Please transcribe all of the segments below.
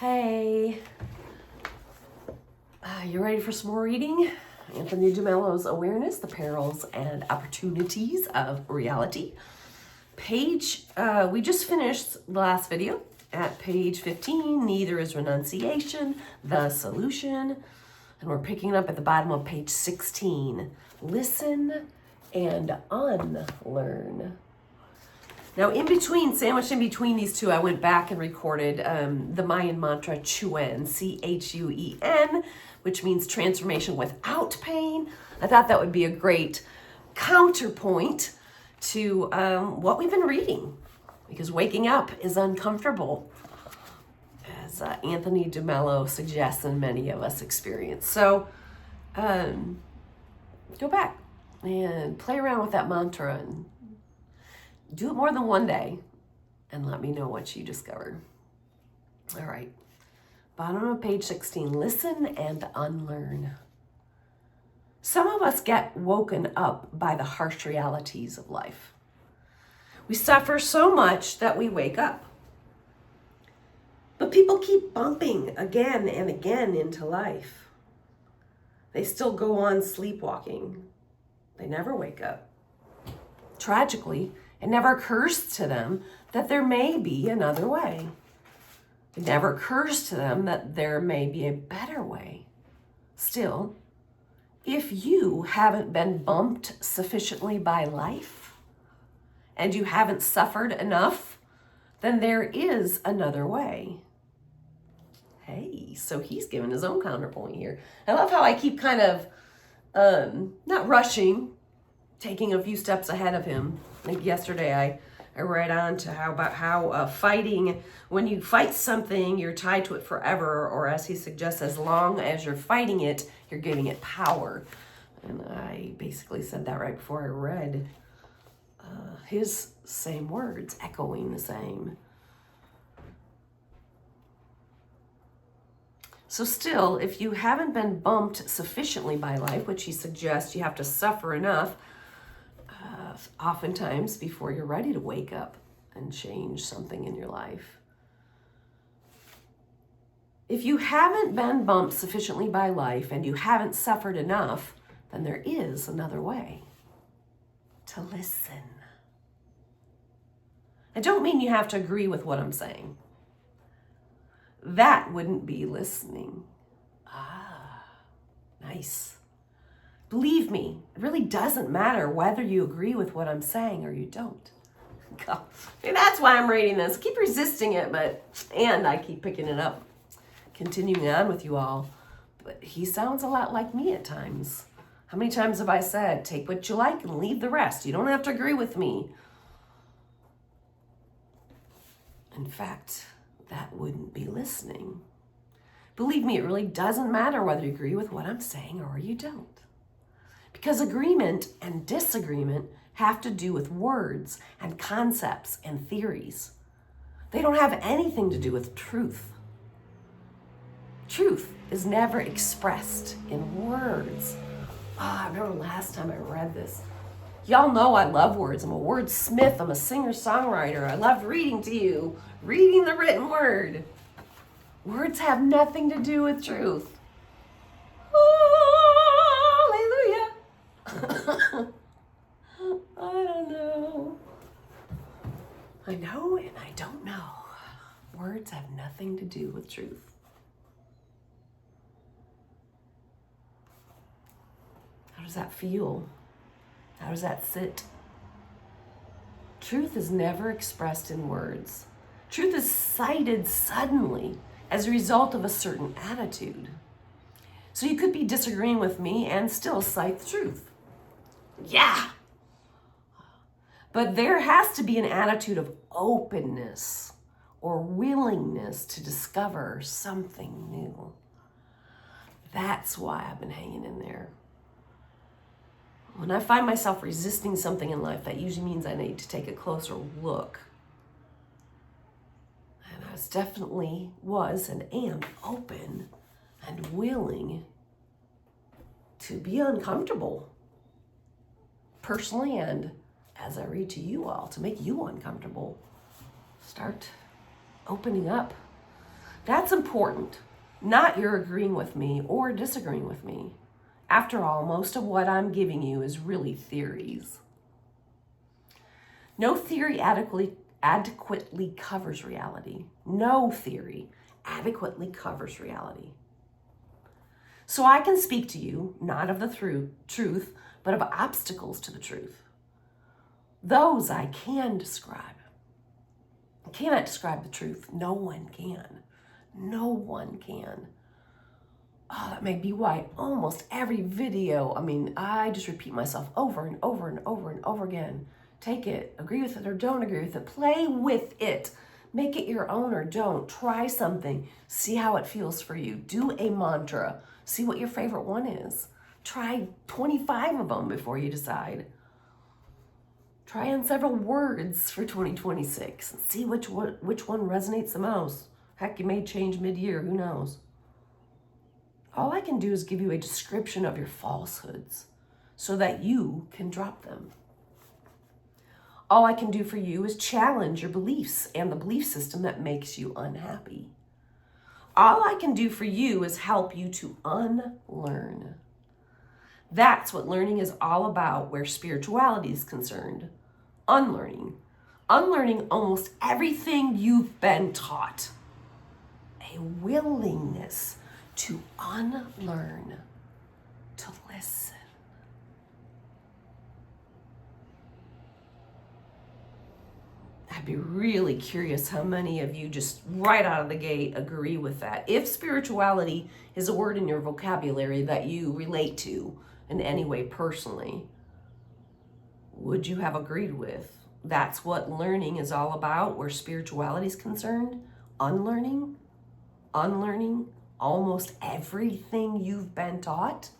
Hey, you ready for some more reading? Anthony De Mello's Awareness, the Perils and Opportunities of Reality. We just finished the last video at page 15, Neither is Renunciation, the Solution. And we're picking up at the bottom of page 16, Listen and Unlearn. Now, sandwiched in between these two, I went back and recorded the Mayan mantra Chuen, C-H-U-E-N, which means transformation without pain. I thought that would be a great counterpoint to what we've been reading, because waking up is uncomfortable, as Anthony De Mello suggests and many of us experience. So go back and play around with that mantra and do it more than one day and let me know what you discovered. All right. Bottom of page 16, listen and unlearn. Some of us get woken up by the harsh realities of life. We suffer so much that we wake up. But people keep bumping again and again into life. They still go on sleepwalking. They never wake up. Tragically, it never occurs to them that there may be another way. It never occurs to them that there may be a better way. Still, if you haven't been bumped sufficiently by life and you haven't suffered enough, then there is another way. Hey, so he's giving his own counterpoint here. I love how I keep kind of not rushing, taking a few steps ahead of him. Like yesterday, I read on to how fighting, when you fight something, you're tied to it forever, or as he suggests, as long as you're fighting it, you're giving it power. And I basically said that right before I read his same words, echoing the same. So still, if you haven't been bumped sufficiently by life, which he suggests you have to suffer enough, oftentimes before you're ready to wake up and change something in your life. If you haven't been bumped sufficiently by life and you haven't suffered enough, then there is another way: to listen. I don't mean you have to agree with what I'm saying. That wouldn't be listening. Nice. Believe me, it really doesn't matter whether you agree with what I'm saying or you don't. God, maybe that's why I'm reading this. I keep resisting it, and I keep picking it up, continuing on with you all. But he sounds a lot like me at times. How many times have I said, take what you like and leave the rest? You don't have to agree with me. In fact, that wouldn't be listening. Believe me, it really doesn't matter whether you agree with what I'm saying or you don't. Because agreement and disagreement have to do with words and concepts and theories. They don't have anything to do with truth. Truth is never expressed in words. I remember last time I read this. Y'all know I love words. I'm a wordsmith. I'm a singer-songwriter. I love reading to you, reading the written word. Words have nothing to do with truth. I don't know. I know and I don't know. Words have nothing to do with truth. How does that feel? How does that sit? Truth is never expressed in words. Truth is cited suddenly as a result of a certain attitude. So you could be disagreeing with me and still cite the truth. Yeah. But there has to be an attitude of openness or willingness to discover something new. That's why I've been hanging in there. When I find myself resisting something in life, that usually means I need to take a closer look. And I definitely was and am open and willing to be uncomfortable, personally, and as I read to you all, to make you uncomfortable. Start opening up That's important, not you're agreeing with me or disagreeing with me. After all, most of what I'm giving you is really theories. No theory adequately covers reality. No theory adequately covers reality. So I can speak to you, not of the truth, but of obstacles to the truth. Those I can describe. I cannot describe the truth. No one can. No one can. Oh, that may be why almost every video, I just repeat myself over and over and over and over again. Take it, agree with it or don't agree with it. Play with it. Make it your own or don't. Try something. See how it feels for you. Do a mantra. See what your favorite one is. Try 25 of them before you decide. Try on several words for 2026 and see which one resonates the most. Heck, you may change mid-year, who knows? All I can do is give you a description of your falsehoods so that you can drop them. All I can do for you is challenge your beliefs and the belief system that makes you unhappy. All I can do for you is help you to unlearn. That's what learning is all about where spirituality is concerned. Unlearning. Unlearning almost everything you've been taught. A willingness to unlearn, to listen. I'd be really curious how many of you just right out of the gate agree with that. If spirituality is a word in your vocabulary that you relate to in any way personally, would you have agreed with? That's what learning is all about, where spirituality is concerned. Unlearning almost everything you've been taught.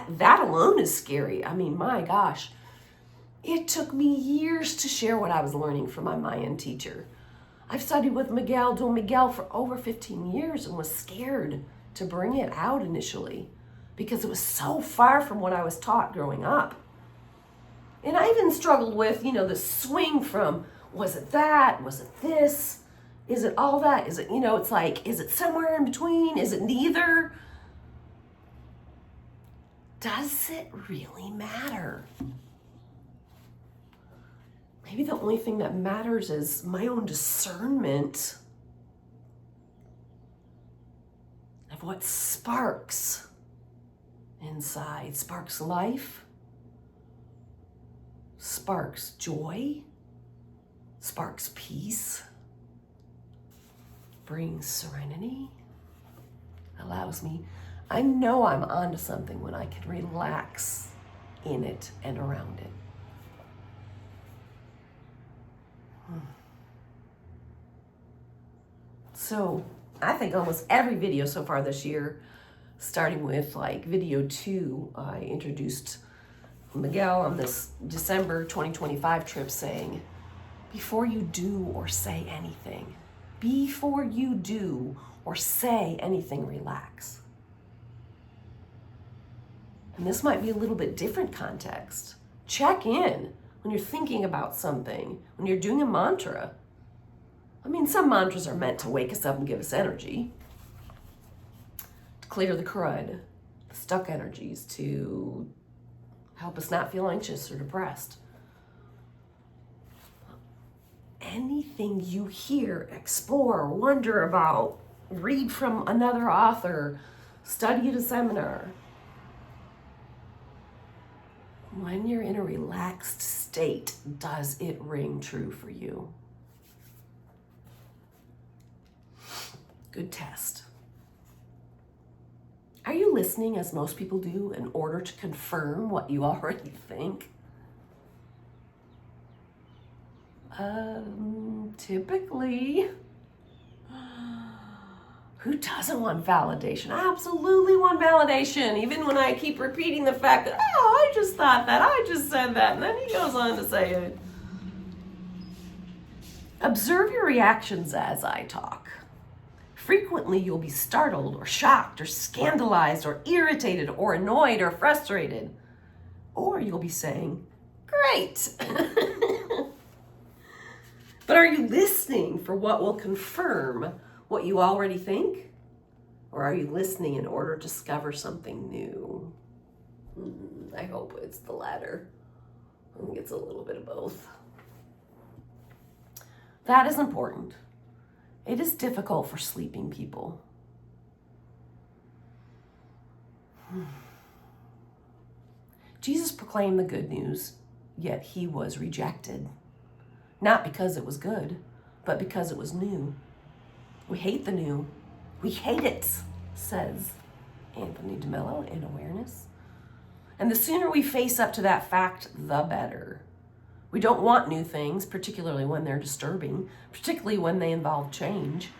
That alone is scary. My gosh. It took me years to share what I was learning from my Mayan teacher. I've studied with Don Miguel for over 15 years and was scared to bring it out initially because it was so far from what I was taught growing up. And I even struggled with, the swing from, was it that? Was it this? Is it all that? Is it, it's like, is it somewhere in between? Is it neither? Does it really matter? Maybe the only thing that matters is my own discernment of what sparks inside. Sparks life, sparks joy, sparks peace, brings serenity, allows me. I know I'm onto something when I can relax in it and around it. So I think almost every video so far this year, starting with video 2, I introduced Miguel on this December 2025 trip saying, before you do or say anything, relax. And this might be a little bit different context. Check in when you're thinking about something, when you're doing a mantra. Some mantras are meant to wake us up and give us energy, to clear the crud, the stuck energies, to help us not feel anxious or depressed. Anything you hear, explore, wonder about, read from another author, study at a seminar. When you're in a relaxed state, does it ring true for you? Good test. Are you listening as most people do in order to confirm what you already think? Typically. Who doesn't want validation? I absolutely want validation, even when I keep repeating the fact that, I just thought that, I just said that, and then he goes on to say it. Observe your reactions as I talk. Frequently, you'll be startled or shocked or scandalized or irritated or annoyed or frustrated. Or you'll be saying, great. But are you listening for what will confirm what you already think? Or are you listening in order to discover something new? I hope it's the latter. I think it's a little bit of both. That is important. It is difficult for sleeping people. Jesus proclaimed the good news, yet he was rejected. Not because it was good, but because it was new. We hate the new. We hate it, says Anthony De Mello in Awareness. And the sooner we face up to that fact, the better. We don't want new things, particularly when they're disturbing, particularly when they involve change,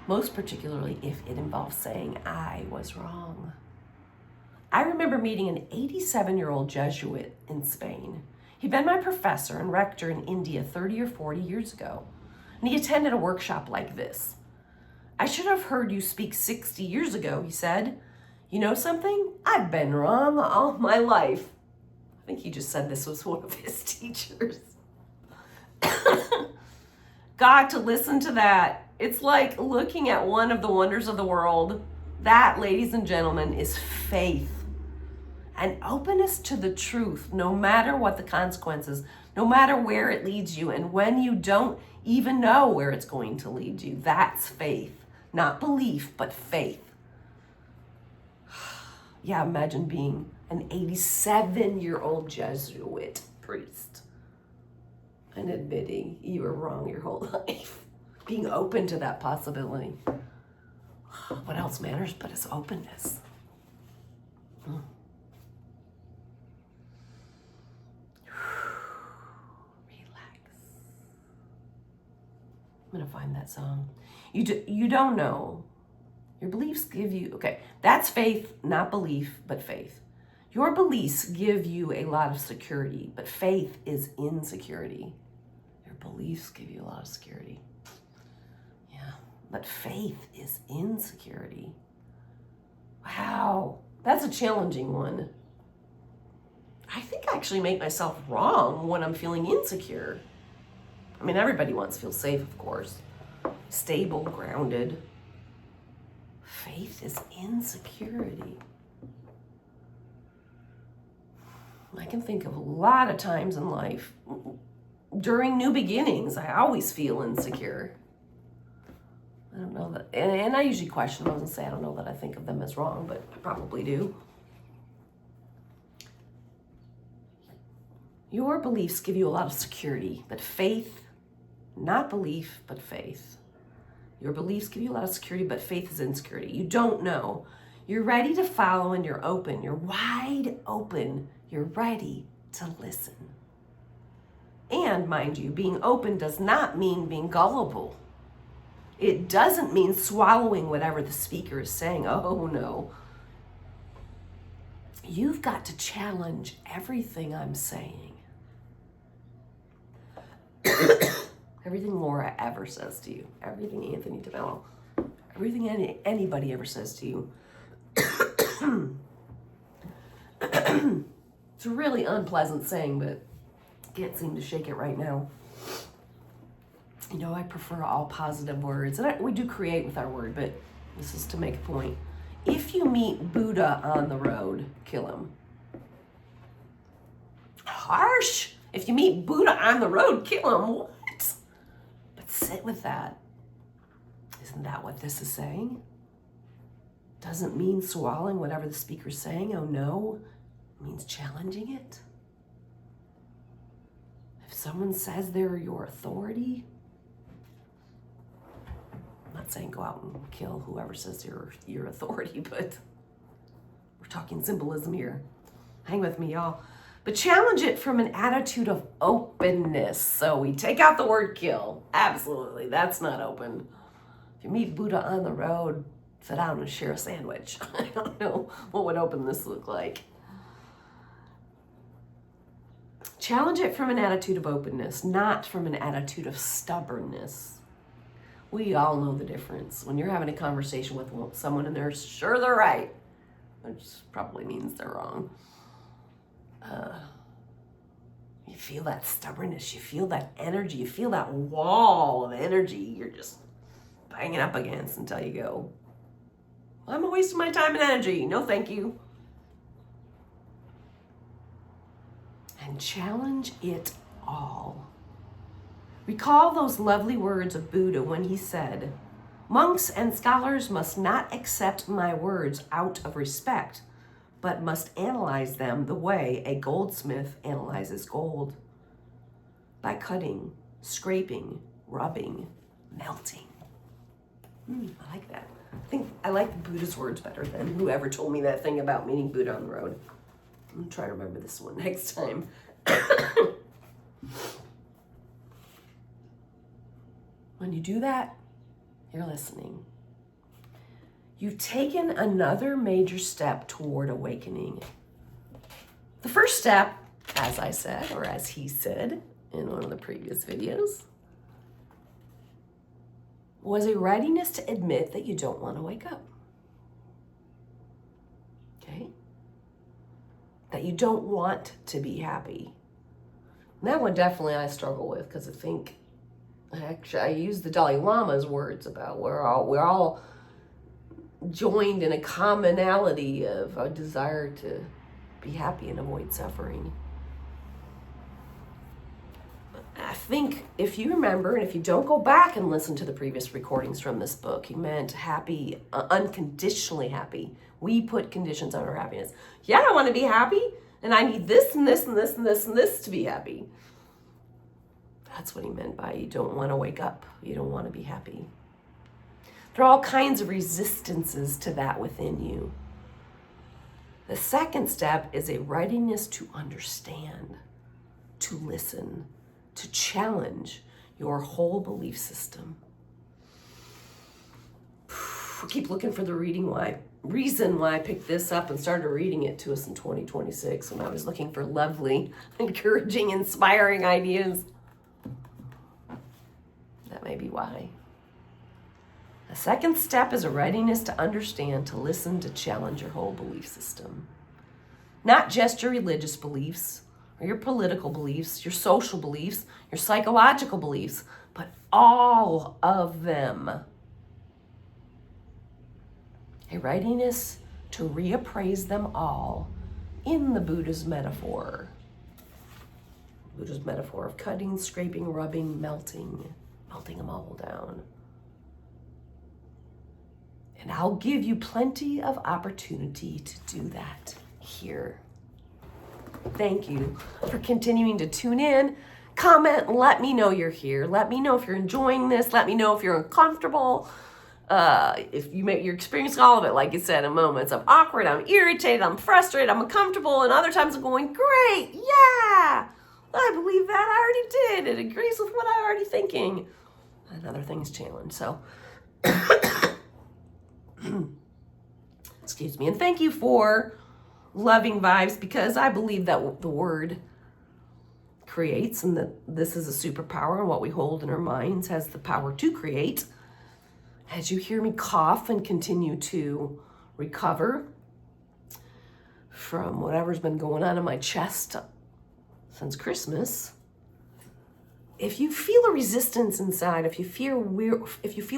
most particularly if it involves saying, I was wrong. I remember meeting an 87-year-old Jesuit in Spain. He'd been my professor and rector in India 30 or 40 years ago, and he attended a workshop like this. I should have heard you speak 60 years ago, he said. You know something? I've been wrong all my life. I think he just said this was one of his teachers. God, to listen to that, it's like looking at one of the wonders of the world. That, ladies and gentlemen, is faith. And openness to the truth, no matter what the consequences, no matter where it leads you, and when you don't even know where it's going to lead you. That's faith. Not belief, but faith. Yeah, imagine being an 87-year-old Jesuit priest and admitting you were wrong your whole life. Being open to that possibility. What else matters but its openness? I'm gonna find that song. You don't know. Your beliefs give you, okay, that's faith, not belief, but faith. Your beliefs give you a lot of security, but faith is insecurity. Your beliefs give you a lot of security. Yeah, but faith is insecurity. Wow, that's a challenging one. I think I actually make myself wrong when I'm feeling insecure. I mean, everybody wants to feel safe, of course. Stable, grounded. Faith is insecurity. I can think of a lot of times in life, during new beginnings, I always feel insecure. I don't know that, and I usually question those and say, I don't know that I think of them as wrong, but I probably do. Your beliefs give you a lot of security, but faith, not belief, but faith. Your beliefs give you a lot of security, but faith is insecurity. You don't know. You're ready to follow and you're open. You're wide open. You're ready to listen. And mind you, being open does not mean being gullible. It doesn't mean swallowing whatever the speaker is saying. Oh no. You've got to challenge everything I'm saying. Everything Laura ever says to you, everything Anthony De Mello, everything anybody ever says to you. It's a really unpleasant saying, but can't seem to shake it right now. You know, I prefer all positive words, and we do create with our word, but this is to make a point. If you meet Buddha on the road, kill him. Harsh. If you meet Buddha on the road, kill him. What? But sit with that. Isn't that what this is saying? Doesn't mean swallowing whatever the speaker's saying. Oh no. It means challenging it. If someone says they're your authority, I'm not saying go out and kill whoever says your authority, but we're talking symbolism here. Hang with me, y'all. But challenge it from an attitude of openness. So we take out the word kill. Absolutely, that's not open. If you meet Buddha on the road, sit down and share a sandwich. I don't know, what would openness look like? Challenge it from an attitude of openness, not from an attitude of stubbornness. We all know the difference. When you're having a conversation with someone and they're sure they're right, which probably means they're wrong. You feel that stubbornness, you feel that energy, you feel that wall of energy. You're just, banging up against until you go, I'm a waste of my time and energy. No, thank you. And challenge it all. Recall those lovely words of Buddha when he said, monks and scholars must not accept my words out of respect, but must analyze them the way a goldsmith analyzes gold. By cutting, scraping, rubbing, melting. I like that. I think I like Buddha's words better than whoever told me that thing about meeting Buddha on the road. I'm gonna try to remember this one next time. When you do that, you're listening. You've taken another major step toward awakening. The first step, as I said, or as he said in one of the previous videos, was a readiness to admit that you don't want to wake up. Okay? That you don't want to be happy. And that one definitely I struggle with, because I think, actually, I use the Dalai Lama's words about we're all joined in a commonality of a desire to be happy and avoid suffering. I think if you remember, and if you don't go back and listen to the previous recordings from this book, he meant happy, unconditionally happy. We put conditions on our happiness. Yeah, I want to be happy, and I need this and this and this and this and this to be happy. That's what he meant by you don't want to wake up. You don't want to be happy. There are all kinds of resistances to that within you. The second step is a readiness to understand, to listen, to challenge your whole belief system. I keep looking for the reason why I picked this up and started reading it to us in 2026 when I was looking for lovely, encouraging, inspiring ideas. That may be why. The second step is a readiness to understand, to listen, to challenge your whole belief system. Not just your religious beliefs, or your political beliefs, your social beliefs, your psychological beliefs, but all of them. A readiness to reappraise them all in the Buddha's metaphor. Buddha's metaphor of cutting, scraping, rubbing, melting them all down. And I'll give you plenty of opportunity to do that here. Thank you for continuing to tune in. Comment, let me know you're here. Let me know if you're enjoying this. Let me know if you're uncomfortable. If you're experiencing all of it, like you said, in moments of awkward, I'm irritated, I'm frustrated, I'm uncomfortable, and other times I'm going, great, yeah, I believe that, I already did. It agrees with what I'm already thinking. And other things challenge, so. Excuse me, and thank you for loving vibes, because I believe that the word creates, and that this is a superpower, and what we hold in our minds has the power to create. As you hear me cough and continue to recover from whatever's been going on in my chest since Christmas, if you feel a resistance inside, if you feel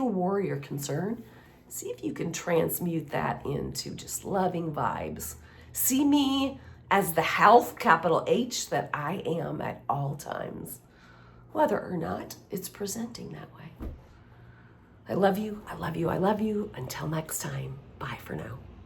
worry or concern, see if you can transmute that into just loving vibes. See me as the health, capital H, that I am at all times, whether or not it's presenting that way. I love you, I love you, I love you. Until next time, bye for now.